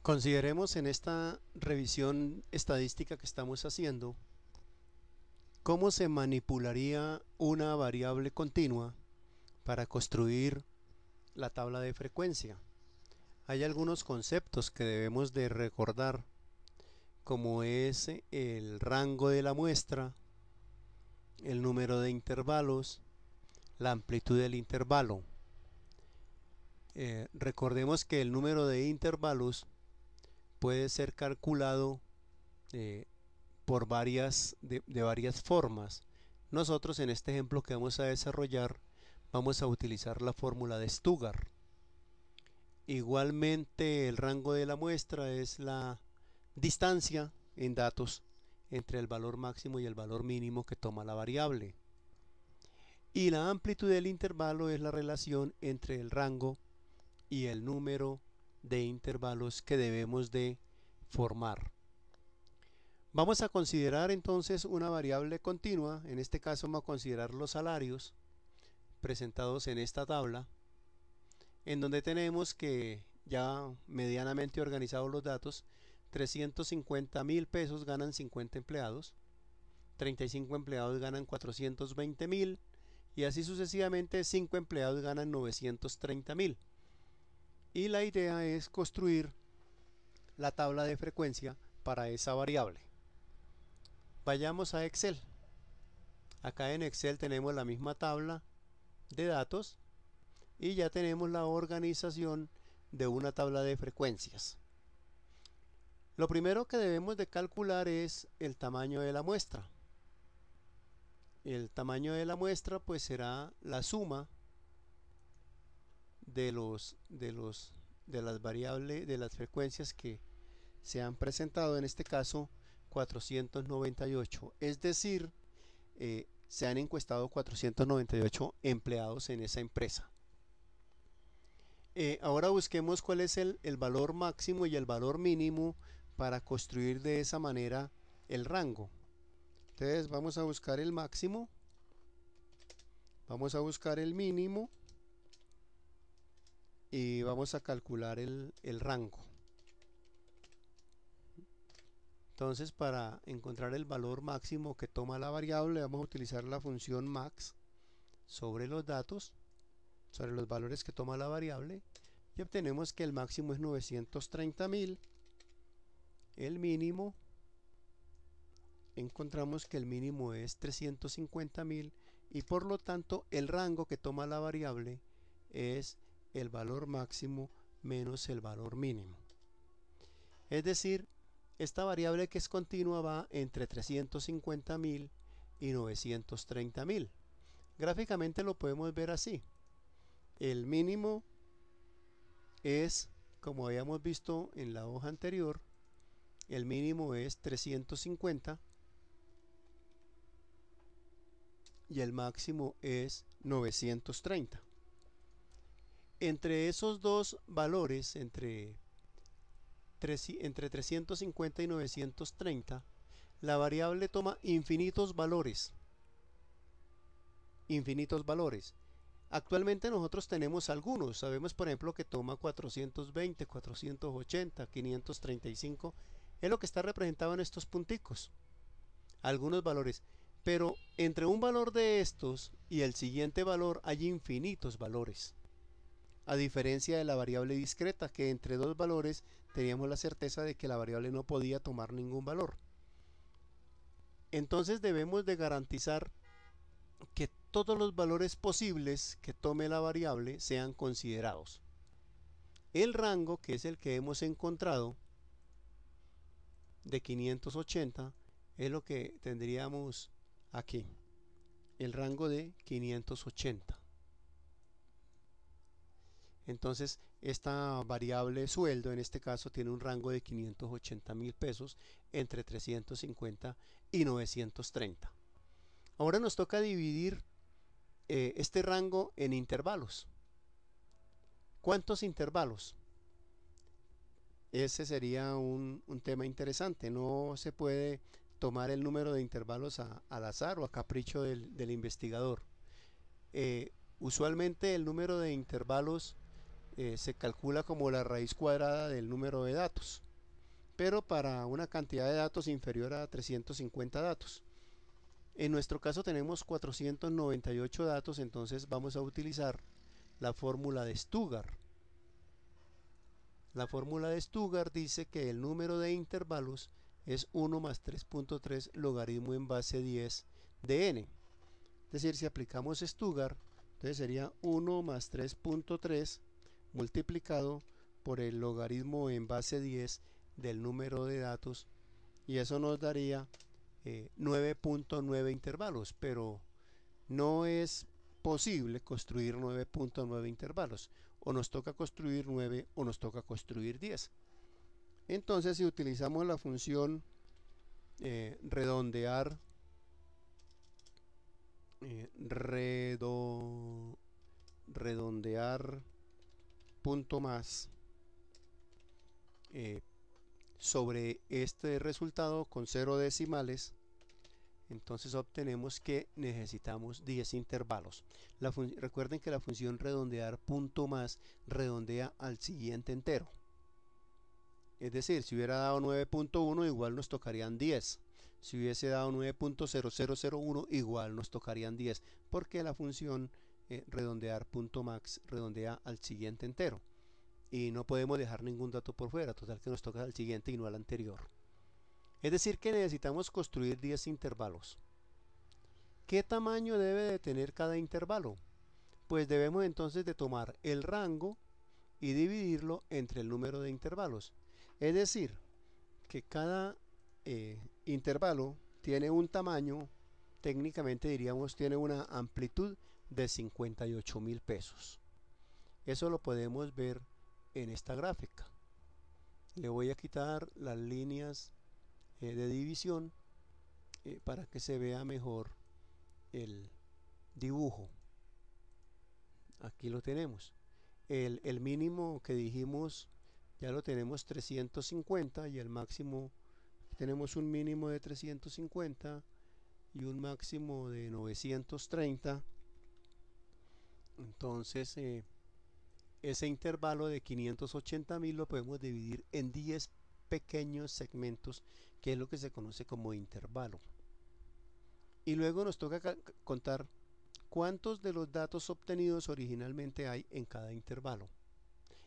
Consideremos en esta revisión estadística que estamos haciendo cómo se manipularía una variable continua para construir la tabla de frecuencia. Hay algunos conceptos que debemos de recordar, como es el rango de la muestra, el número de intervalos, la amplitud del intervalo. Recordemos que el número de intervalos puede ser calculado por de varias formas. Nosotros en este ejemplo que vamos a desarrollar vamos a utilizar la fórmula de Stuttgart. Igualmente el rango de la muestra es la distancia en datos entre el valor máximo y el valor mínimo que toma la variable. Y la amplitud del intervalo es la relación entre el rango y el número de intervalos que debemos de formar. Vamos a considerar entonces una variable continua. En este caso vamos a considerar los salarios presentados en esta tabla, en donde tenemos que ya medianamente organizados los datos. 350.000 pesos ganan 50 empleados, 35 empleados ganan 420.000 y así sucesivamente 5 empleados ganan 930.000. Y la idea es construir la tabla de frecuencia para esa variable. Vayamos a Excel. Acá en Excel tenemos la misma tabla de datos y ya tenemos la organización de una tabla de frecuencias. Lo primero que debemos de calcular es el tamaño de la muestra. El tamaño de la muestra pues será la suma de las variables, de las frecuencias que se han presentado, en este caso 498, es decir, se han encuestado 498 empleados en esa empresa. Ahora busquemos cuál es el valor máximo y el valor mínimo para construir de esa manera el rango. Entonces vamos a buscar el máximo, vamos a buscar el mínimo y vamos a calcular el rango. Entonces, para encontrar el valor máximo que toma la variable, vamos a utilizar la función max sobre los datos, sobre los valores que toma la variable, y obtenemos que el máximo es 930.000, el mínimo, encontramos que el mínimo es 350.000 y por lo tanto el rango que toma la variable es el valor máximo menos el valor mínimo. Es decir, esta variable que es continua va entre 350.000 y 930.000. Gráficamente lo podemos ver así. El mínimo es, como habíamos visto en la hoja anterior, el mínimo es 350 y el máximo es 930. Entre esos dos valores, entre 350 y 930, la variable toma infinitos valores. Actualmente nosotros tenemos algunos, sabemos por ejemplo que toma 420, 480, 535, es lo que está representado en estos punticos, algunos valores, pero entre un valor de estos y el siguiente valor hay infinitos valores, a diferencia de la variable discreta, que entre dos valores teníamos la certeza de que la variable no podía tomar ningún valor. Entonces debemos de garantizar que todos los valores posibles que tome la variable sean considerados. El rango, que es el que hemos encontrado, de 580, es lo que tendríamos aquí, el rango de 580. Entonces esta variable sueldo en este caso tiene un rango de 580.000 pesos entre 350 y 930. Ahora nos toca dividir este rango en intervalos. ¿Cuántos intervalos? Ese sería un tema interesante. No se puede tomar el número de intervalos al azar o a capricho del investigador. Usualmente el número de intervalos se calcula como la raíz cuadrada del número de datos, pero para una cantidad de datos inferior a 350 datos. En nuestro caso tenemos 498 datos, entonces vamos a utilizar la fórmula de Stuttgart. La fórmula de Stuttgart dice que el número de intervalos es 1 más 3.3 logaritmo en base 10 de n. Es decir, si aplicamos Stuttgart, entonces sería 1 más 3.3 multiplicado por el logaritmo en base 10 del número de datos, y eso nos daría 9.9 intervalos, pero no es posible construir 9.9 intervalos. O nos toca construir 9 o nos toca construir 10. Entonces, si utilizamos la función redondear punto más sobre este resultado con 0 decimales, entonces obtenemos que necesitamos 10 intervalos. Recuerden que la función redondear punto más redondea al siguiente entero. Es decir, si hubiera dado 9.1 igual nos tocarían 10. Si hubiese dado 9.0001 igual nos tocarían 10, porque la función redondear punto max redondea al siguiente entero. Y no podemos dejar ningún dato por fuera, total que nos toca al siguiente y no al anterior. Es decir que necesitamos construir 10 intervalos. ¿Qué tamaño debe de tener cada intervalo? Pues debemos entonces de tomar el rango y dividirlo entre el número de intervalos. Es decir, que cada intervalo tiene un tamaño, técnicamente diríamos tiene una amplitud de 58.000 pesos. Eso lo podemos ver en esta gráfica. Le voy a quitar las líneas de división para que se vea mejor el dibujo. Aquí lo tenemos. El mínimo que dijimos ya lo tenemos 350 y el máximo tenemos un mínimo de 350 y un máximo de 930. Entonces ese intervalo de 580.000 lo podemos dividir en 10 pequeños segmentos, que es lo que se conoce como intervalo. Y luego nos toca contar cuántos de los datos obtenidos originalmente hay en cada intervalo.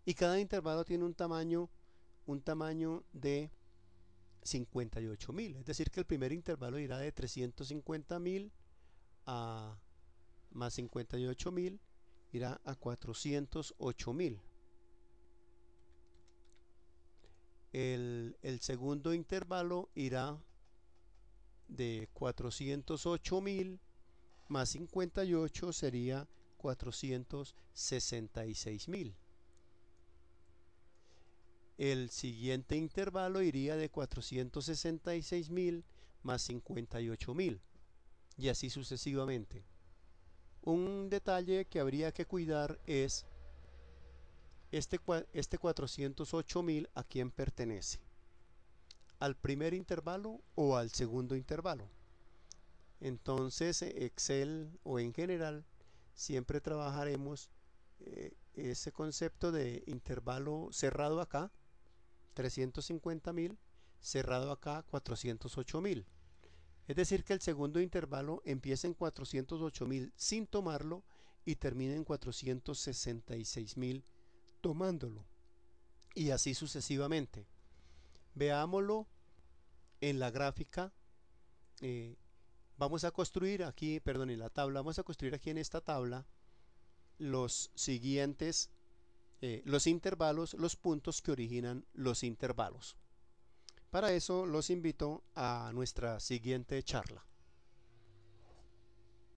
Y cada intervalo tiene un tamaño de 58.000, es decir que el primer intervalo irá de 350.000 a más 58.000, irá a 408.000. El segundo intervalo irá de 408.000 más 58 sería 466.000. El siguiente intervalo iría de 466.000 más 58.000 y así sucesivamente. Un detalle que habría que cuidar es este 408.000 a quién pertenece, al primer intervalo o al segundo intervalo. Entonces Excel o en general siempre trabajaremos ese concepto de intervalo cerrado acá 350.000, cerrado acá 408.000. Es decir que el segundo intervalo empieza en 408.000 sin tomarlo y termina en 466.000 tomándolo, y así sucesivamente. Veámoslo en la gráfica. Vamos a construir aquí, perdón, en la tabla, vamos a construir aquí en esta tabla los siguientes, los intervalos, los puntos que originan los intervalos. Para eso los invito a nuestra siguiente charla.